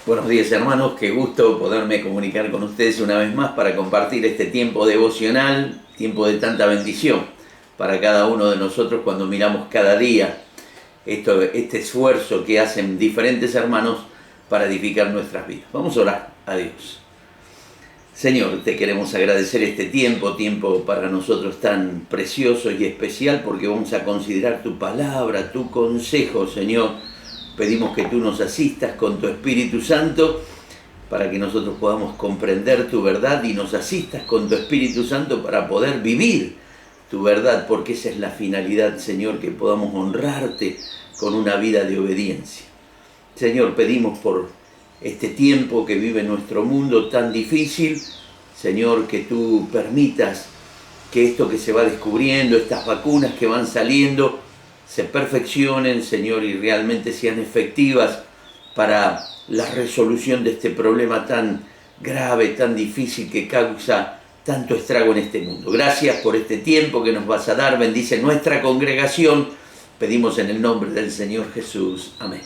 Buenos días, hermanos, qué gusto poderme comunicar con ustedes una vez más para compartir este tiempo devocional, tiempo de tanta bendición para cada uno de nosotros cuando miramos cada día este esfuerzo que hacen diferentes hermanos para edificar nuestras vidas. Vamos a orar a Dios. Señor, te queremos agradecer este tiempo para nosotros tan precioso y especial, porque vamos a considerar tu palabra, tu consejo, Señor. Pedimos que tú nos asistas con tu Espíritu Santo para que nosotros podamos comprender tu verdad y nos asistas con tu Espíritu Santo para poder vivir tu verdad, porque esa es la finalidad, Señor, que podamos honrarte con una vida de obediencia. Señor, pedimos por este tiempo que vive nuestro mundo tan difícil, Señor, que tú permitas que esto que se va descubriendo, estas vacunas que van saliendo, se perfeccionen, Señor, y realmente sean efectivas para la resolución de este problema tan grave, tan difícil, que causa tanto estrago en este mundo. Gracias por este tiempo que nos vas a dar. Bendice nuestra congregación. Pedimos en el nombre del Señor Jesús. Amén.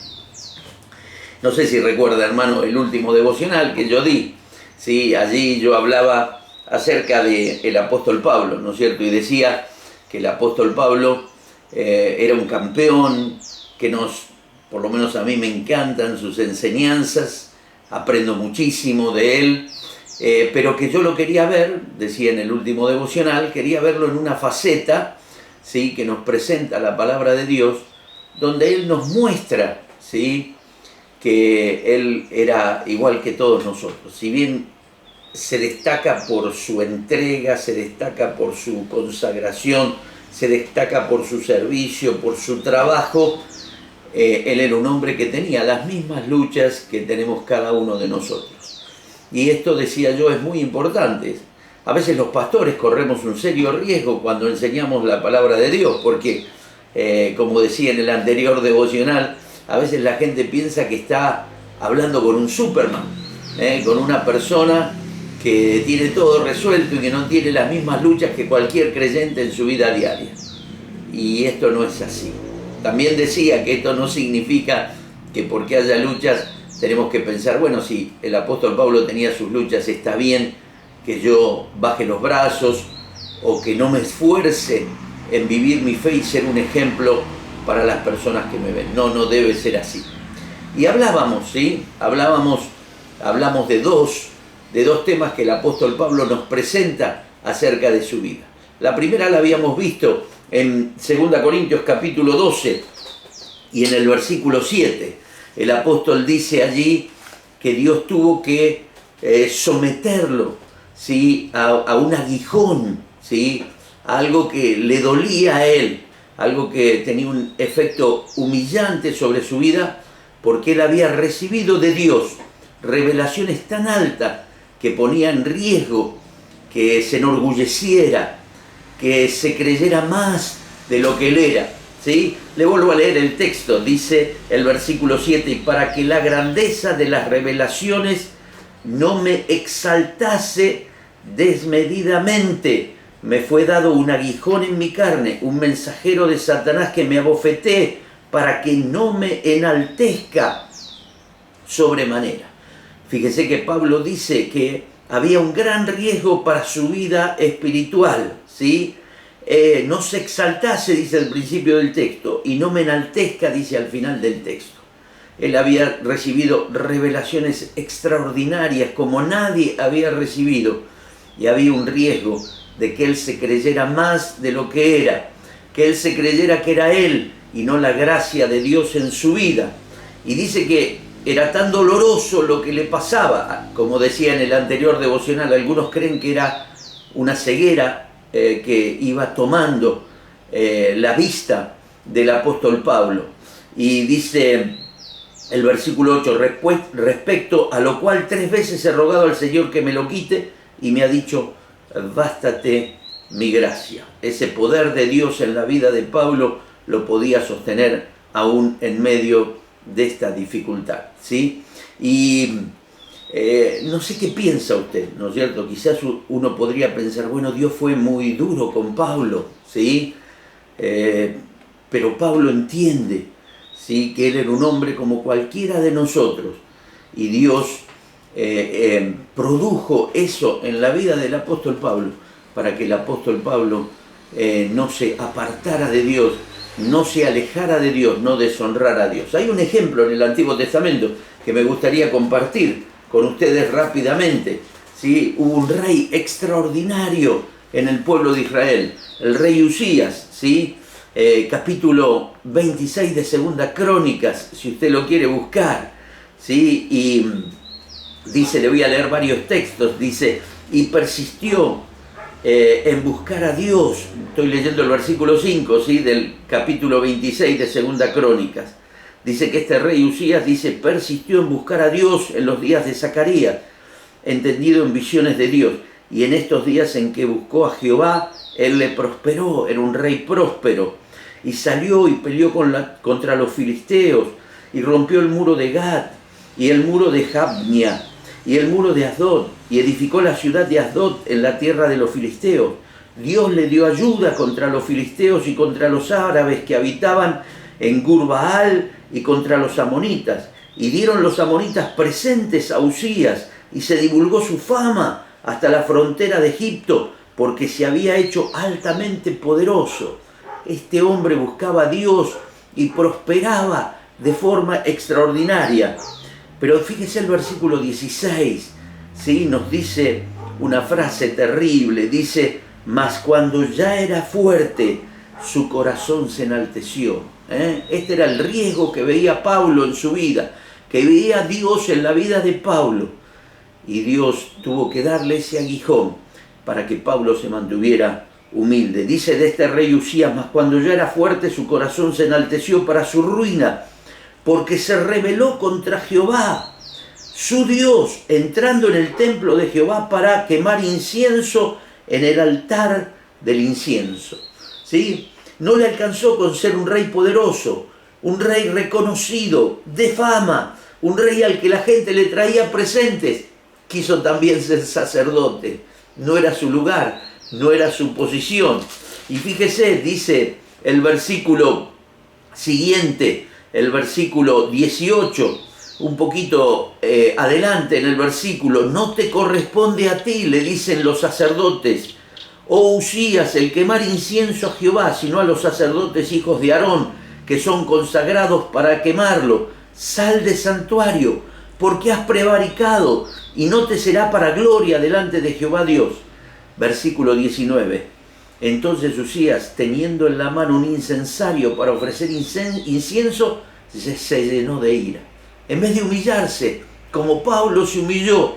No sé si recuerda, hermano, el último devocional que yo di. Sí, allí yo hablaba acerca del apóstol Pablo, ¿no es cierto? Y decía que el apóstol Pablo era un campeón, que por lo menos a mí me encantan sus enseñanzas, aprendo muchísimo de él, pero que yo lo quería ver, decía en el último devocional, quería verlo en una faceta, ¿sí?, que nos presenta la palabra de Dios, donde él nos muestra, ¿sí?, que él era igual que todos nosotros. Si bien se destaca por su entrega, se destaca por su consagración, se destaca por su servicio, por su trabajo, él era un hombre que tenía las mismas luchas que tenemos cada uno de nosotros. Y esto, decía yo, es muy importante. A veces los pastores corremos un serio riesgo cuando enseñamos la palabra de Dios, porque, como decía en el anterior devocional, a veces la gente piensa que está hablando con un Superman, con una persona que tiene todo resuelto y que no tiene las mismas luchas que cualquier creyente en su vida diaria. Y esto no es así. También decía que esto no significa que porque haya luchas tenemos que pensar, bueno, si el apóstol Pablo tenía sus luchas, está bien que yo baje los brazos o que no me esfuerce en vivir mi fe y ser un ejemplo para las personas que me ven. No debe ser así. Y hablábamos, ¿sí? Hablamos de dos temas que el apóstol Pablo nos presenta acerca de su vida. La primera la habíamos visto en 2 Corintios capítulo 12 y en el versículo 7. El apóstol dice allí que Dios tuvo que someterlo, ¿sí?, a un aguijón, ¿sí?, a algo que le dolía a él, algo que tenía un efecto humillante sobre su vida, porque él había recibido de Dios revelaciones tan altas que ponía en riesgo que se enorgulleciera, que se creyera más de lo que él era, ¿sí? Le vuelvo a leer el texto, dice el versículo 7, y para que la grandeza de las revelaciones no me exaltase desmedidamente, me fue dado un aguijón en mi carne, un mensajero de Satanás que me abofetee para que no me enaltezca sobremanera. Fíjese que Pablo dice que había un gran riesgo para su vida espiritual, ¿sí? No se exaltase, dice al principio del texto, y no me enaltezca, dice al final del texto. Él había recibido revelaciones extraordinarias como nadie había recibido, y había un riesgo de que él se creyera más de lo que era, que él se creyera que era él y no la gracia de Dios en su vida. Y dice que era tan doloroso lo que le pasaba, como decía en el anterior devocional, algunos creen que era una ceguera que iba tomando la vista del apóstol Pablo. Y dice el versículo 8, respecto a lo cual 3 veces he rogado al Señor que me lo quite, y me ha dicho, bástate mi gracia. Ese poder de Dios en la vida de Pablo lo podía sostener aún en medio de esta dificultad, ¿sí? Y no sé qué piensa usted, ¿no es cierto? Quizás uno podría pensar, bueno, Dios fue muy duro con Pablo, ¿sí? Pero Pablo entiende, ¿sí?, que él era un hombre como cualquiera de nosotros y Dios produjo eso en la vida del apóstol Pablo, para que el apóstol Pablo no se apartara de Dios, no se alejara de Dios, no deshonrara a Dios. Hay un ejemplo en el Antiguo Testamento que me gustaría compartir con ustedes rápidamente, ¿sí? Hubo un rey extraordinario en el pueblo de Israel, el rey Usías, ¿sí? Capítulo 26 de Segunda Crónicas, si usted lo quiere buscar, ¿sí? Y dice, le voy a leer varios textos, dice, y persistió en buscar a Dios. Estoy leyendo el versículo 5, ¿sí? Del capítulo 26 de Segunda Crónicas. Dice que este rey Usías, dice, persistió en buscar a Dios en los días de Zacarías, entendido en visiones de Dios. Y en estos días en que buscó a Jehová, él le prosperó, era un rey próspero. Y salió y peleó contra los filisteos, y rompió el muro de Gad, y el muro de Jabnia, y el muro de Asdod, y edificó la ciudad de Asdod en la tierra de los filisteos. Dios le dio ayuda contra los filisteos y contra los árabes que habitaban en Gur-Baal y contra los amonitas. Y dieron los amonitas presentes a Usías, y se divulgó su fama hasta la frontera de Egipto, porque se había hecho altamente poderoso. Este hombre buscaba a Dios y prosperaba de forma extraordinaria. Pero fíjese el versículo 16, ¿sí? Nos dice una frase terrible, dice, mas cuando ya era fuerte, su corazón se enalteció. Este era el riesgo que veía Pablo en su vida, que veía a Dios en la vida de Pablo. Y Dios tuvo que darle ese aguijón para que Pablo se mantuviera humilde. Dice de este rey Usías, mas cuando ya era fuerte, su corazón se enalteció para su ruina, porque se rebeló contra Jehová, su Dios, entrando en el templo de Jehová para quemar incienso en el altar del incienso. ¿Sí? No le alcanzó con ser un rey poderoso, un rey reconocido, de fama, un rey al que la gente le traía presentes. Quiso también ser sacerdote. No era su lugar, no era su posición. Y fíjese, dice el versículo siguiente, el versículo 18, un poquito adelante en el versículo, no te corresponde a ti, le dicen los sacerdotes, oh Usías, el quemar incienso a Jehová, sino a los sacerdotes hijos de Aarón, que son consagrados para quemarlo. Sal del santuario, porque has prevaricado, y no te será para gloria delante de Jehová Dios. Versículo 19. Entonces Usías, teniendo en la mano un incensario para ofrecer incienso, se llenó de ira. En vez de humillarse, como Pablo se humilló,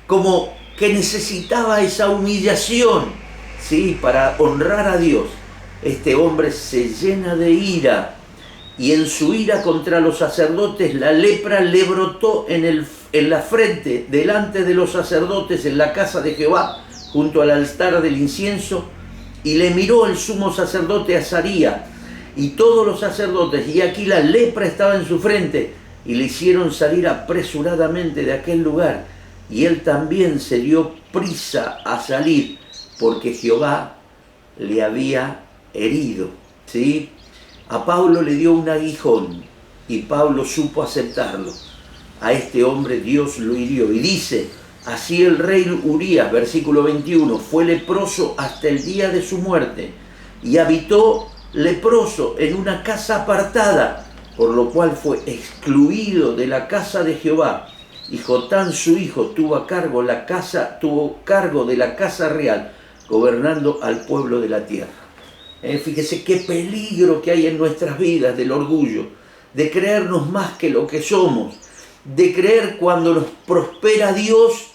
como que necesitaba esa humillación, ¿sí? Para honrar a Dios, este hombre se llena de ira, y en su ira contra los sacerdotes la lepra le brotó en la frente, delante de los sacerdotes en la casa de Jehová, junto al altar del incienso. Y le miró el sumo sacerdote Azarías y todos los sacerdotes, y aquí la lepra estaba en su frente, y le hicieron salir apresuradamente de aquel lugar. Y él también se dio prisa a salir, porque Jehová le había herido. ¿Sí? A Pablo le dio un aguijón, y Pablo supo aceptarlo. A este hombre Dios lo hirió. Y dice, así el rey Urías, versículo 21, fue leproso hasta el día de su muerte, y habitó leproso en una casa apartada, por lo cual fue excluido de la casa de Jehová. Y Jotán su hijo tuvo cargo de la casa real, gobernando al pueblo de la tierra. Fíjese qué peligro que hay en nuestras vidas del orgullo, de creernos más que lo que somos, de creer cuando nos prospera Dios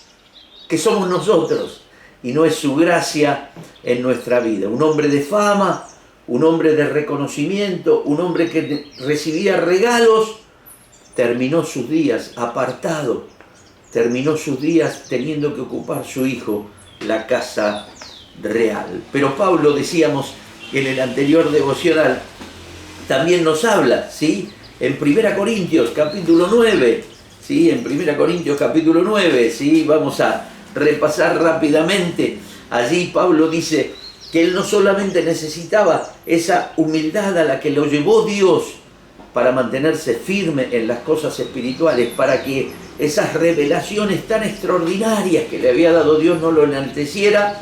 que somos nosotros, y no es su gracia en nuestra vida. Un hombre de fama, un hombre de reconocimiento, un hombre que recibía regalos, terminó sus días apartado, terminó sus días teniendo que ocupar su hijo la casa real. Pero Pablo, decíamos en el anterior devocional, también nos habla, ¿sí? En 1 Corintios capítulo 9, ¿sí? En 1 Corintios capítulo 9, ¿sí? Vamos a repasar rápidamente. Allí Pablo dice que él no solamente necesitaba esa humildad a la que lo llevó Dios para mantenerse firme en las cosas espirituales, para que esas revelaciones tan extraordinarias que le había dado Dios no lo enalteciera,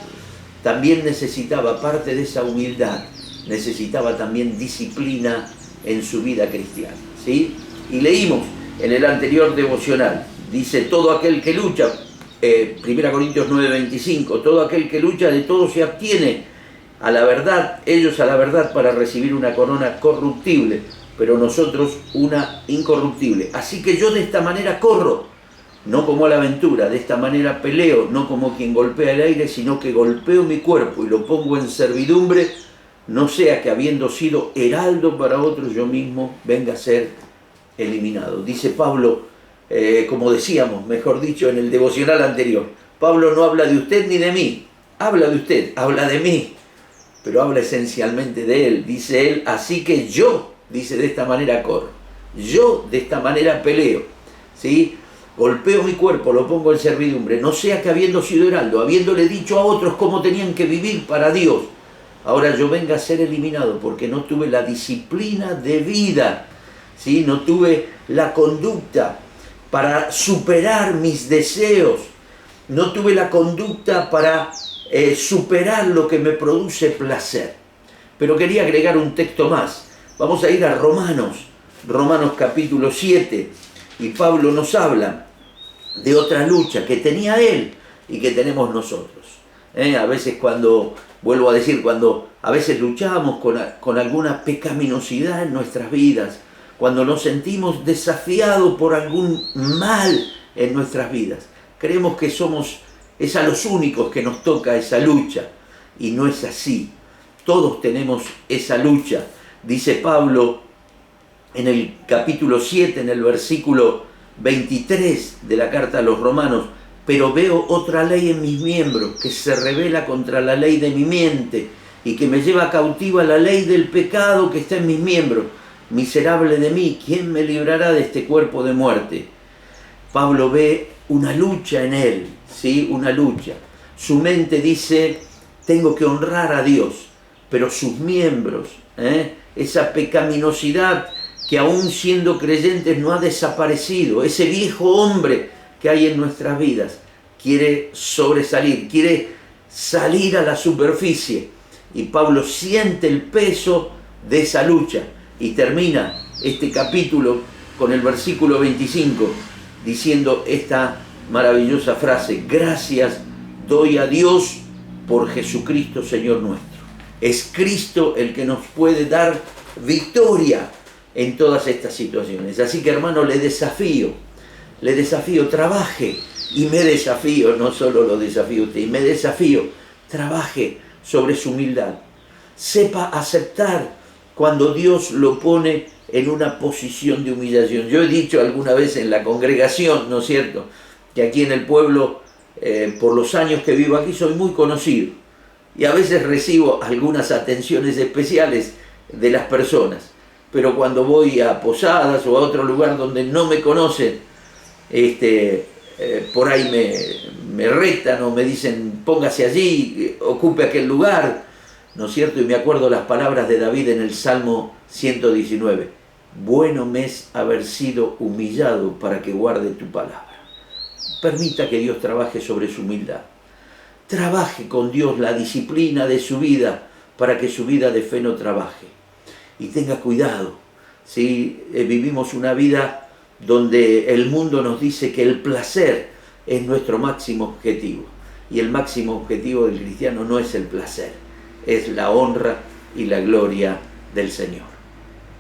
también necesitaba, aparte de esa humildad, necesitaba también disciplina en su vida cristiana, ¿sí? Y leímos en el anterior devocional, dice, todo aquel que lucha, 1 Corintios 9:25, todo aquel que lucha de todo se abstiene a la verdad, ellos a la verdad para recibir una corona corruptible, pero nosotros una incorruptible. Así que yo de esta manera corro, no como a la aventura, de esta manera peleo, no como quien golpea el aire, sino que golpeo mi cuerpo y lo pongo en servidumbre, no sea que habiendo sido heraldo para otros, yo mismo venga a ser eliminado. Dice Pablo, como decíamos, mejor dicho, en el devocional anterior, Pablo no habla de usted ni de mí, habla de usted, habla de mí, pero habla esencialmente de él. Dice él, así que yo, dice, de esta manera corro, yo de esta manera peleo, ¿sí? Golpeo mi cuerpo, lo pongo en servidumbre, no sea que habiendo sido heraldo, habiéndole dicho a otros cómo tenían que vivir para Dios, ahora yo venga a ser eliminado porque no tuve la disciplina de vida, ¿sí? No tuve la conducta para superar mis deseos, no tuve la conducta para superar lo que me produce placer. Pero quería agregar un texto más. Vamos a ir a Romanos capítulo 7, y Pablo nos habla de otra lucha que tenía él y que tenemos nosotros. A veces vuelvo a decir, cuando a veces luchamos con alguna pecaminosidad en nuestras vidas, cuando nos sentimos desafiados por algún mal en nuestras vidas, creemos que es a los únicos que nos toca esa lucha, y no es así. Todos tenemos esa lucha. Dice Pablo en el capítulo 7, en el versículo 23 de la carta a los Romanos, pero veo otra ley en mis miembros que se rebela contra la ley de mi mente y que me lleva cautiva la ley del pecado que está en mis miembros. Miserable de mí, ¿quién me librará de este cuerpo de muerte? Pablo ve una lucha en él, ¿sí? Una lucha. Su mente dice, tengo que honrar a Dios, pero sus miembros, esa pecaminosidad que aún siendo creyentes no ha desaparecido, ese viejo hombre que hay en nuestras vidas, quiere sobresalir, quiere salir a la superficie. Y Pablo siente el peso de esa lucha y termina este capítulo con el versículo 25 diciendo esta maravillosa frase: gracias doy a Dios por Jesucristo Señor nuestro. Es Cristo el que nos puede dar victoria en todas estas situaciones. Así que, hermano, le desafío, trabaje, y me desafío, no solo lo desafío a usted, y me desafío, trabaje sobre su humildad. Sepa aceptar cuando Dios lo pone en una posición de humillación. Yo he dicho alguna vez en la congregación, ¿no es cierto?, que aquí en el pueblo, por los años que vivo aquí, soy muy conocido. Y a veces recibo algunas atenciones especiales de las personas. Pero cuando voy a posadas o a otro lugar donde no me conocen, por ahí me retan o me dicen, póngase allí, ocupe aquel lugar, ¿no es cierto? Y me acuerdo las palabras de David en el Salmo 119. Bueno me es haber sido humillado para que guarde tu palabra. Permita que Dios trabaje sobre su humildad. Trabaje con Dios la disciplina de su vida para que su vida de fe no trabaje. Y tenga cuidado, ¿sí? Vivimos una vida donde el mundo nos dice que el placer es nuestro máximo objetivo. Y el máximo objetivo del cristiano no es el placer, es la honra y la gloria del Señor.